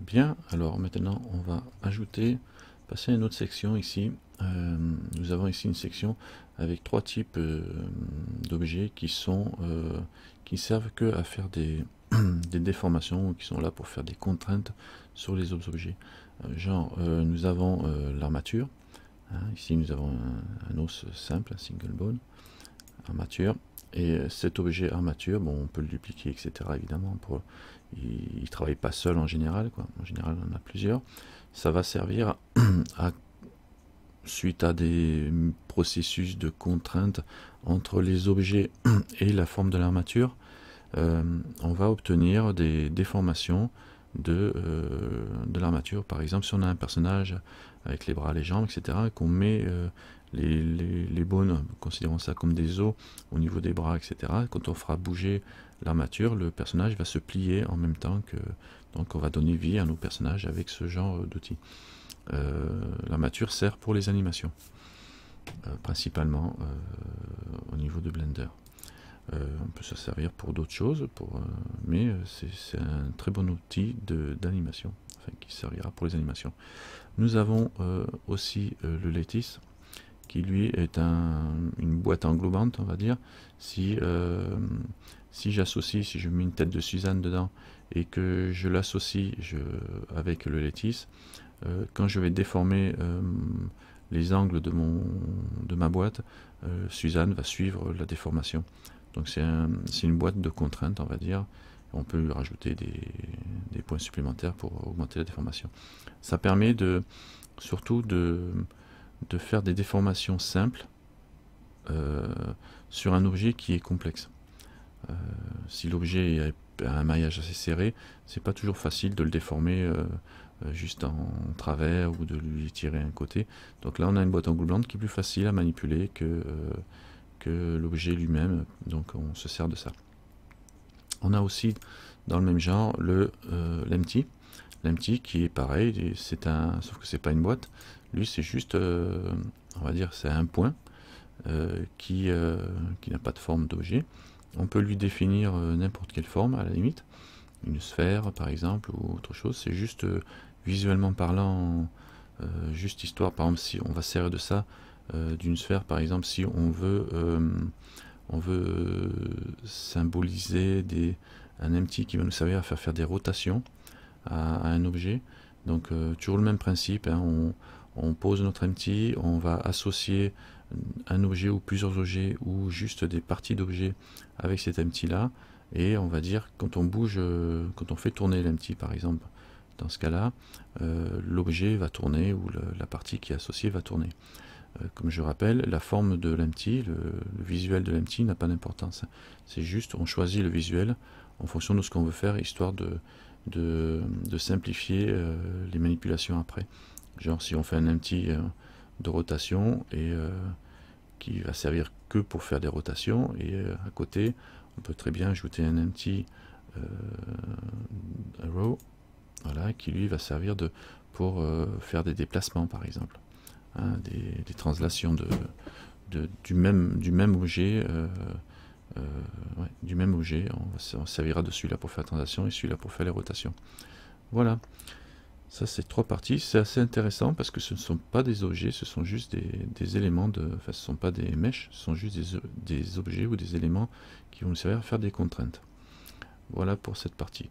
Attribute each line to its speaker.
Speaker 1: Bien, alors maintenant on va passer à une autre section ici. Nous avons ici une section avec trois types d'objets qui servent que à faire des déformations, ou qui sont là pour faire des contraintes sur les autres objets. Nous avons l'armature. Ici nous avons un os simple, un single bone, armature. Et cet objet armature, bon, on peut le dupliquer, etc. Évidemment, il ne travaille pas seul en général, quoi. En général, on en a plusieurs. Ça va servir suite à des processus de contrainte entre les objets et la forme de l'armature, on va obtenir des déformations de l'armature. Par exemple, si on a un personnage avec les bras, les jambes, etc., et qu'on met les bones, considérons ça comme des os au niveau des bras, etc., quand on fera bouger l'armature, le personnage va se plier en même temps que... Donc on va donner vie à nos personnages avec ce genre d'outils. L'armature sert pour les animations, principalement au niveau de Blender. On peut se servir pour d'autres choses, mais c'est un très bon outil d'animation, enfin, qui servira pour les animations. Nous avons aussi le Lattice, qui lui est une boîte englobante, on va dire. Si je mets une tête de Suzanne dedans et que je l'associe avec le Lattice, quand je vais déformer les angles de ma boîte, Suzanne va suivre la déformation. Donc c'est une boîte de contraintes, on va dire. On peut lui rajouter des points supplémentaires pour augmenter la déformation. Ça permet surtout de faire des déformations simples sur un objet qui est complexe. Si l'objet a un maillage assez serré, c'est pas toujours facile de le déformer juste en travers ou de lui tirer un côté. Donc là on a une boîte englobante qui est plus facile à manipuler que l'objet lui-même, donc on se sert de ça. On a aussi dans le même genre l'Empty. L'Empty qui est pareil, sauf que c'est pas une boîte. Lui c'est juste, on va dire, c'est un point qui n'a pas de forme d'objet. On peut lui définir n'importe quelle forme à la limite, une sphère par exemple ou autre chose. C'est juste visuellement parlant, juste histoire. Par exemple, si on va servir de ça, d'une sphère par exemple, si on veut symboliser un empty qui va nous servir à faire des rotations à un objet. Donc toujours le même principe, hein, on pose notre empty, on va associer un objet ou plusieurs objets ou juste des parties d'objets avec cet empty là, et on va dire quand on bouge, quand on fait tourner l'empty par exemple, dans ce cas là l'objet va tourner ou la partie qui est associée va tourner. Comme je rappelle, la forme de l'empty, le visuel de l'empty n'a pas d'importance. C'est juste, on choisit le visuel en fonction de ce qu'on veut faire, histoire de simplifier les manipulations après. Genre si on fait un empty de rotation et qui va servir que pour faire des rotations, et à côté, on peut très bien ajouter un empty arrow, voilà, qui lui va servir pour faire des déplacements par exemple. Hein, des translations du même objet, on servira de celui-là pour faire la translation et celui-là pour faire les rotations. Voilà, ça c'est trois parties. C'est assez intéressant parce que ce ne sont pas des objets, ce sont juste des éléments enfin ce ne sont pas des mèches, ce sont juste des objets ou des éléments qui vont nous servir à faire des contraintes. Voilà pour cette partie.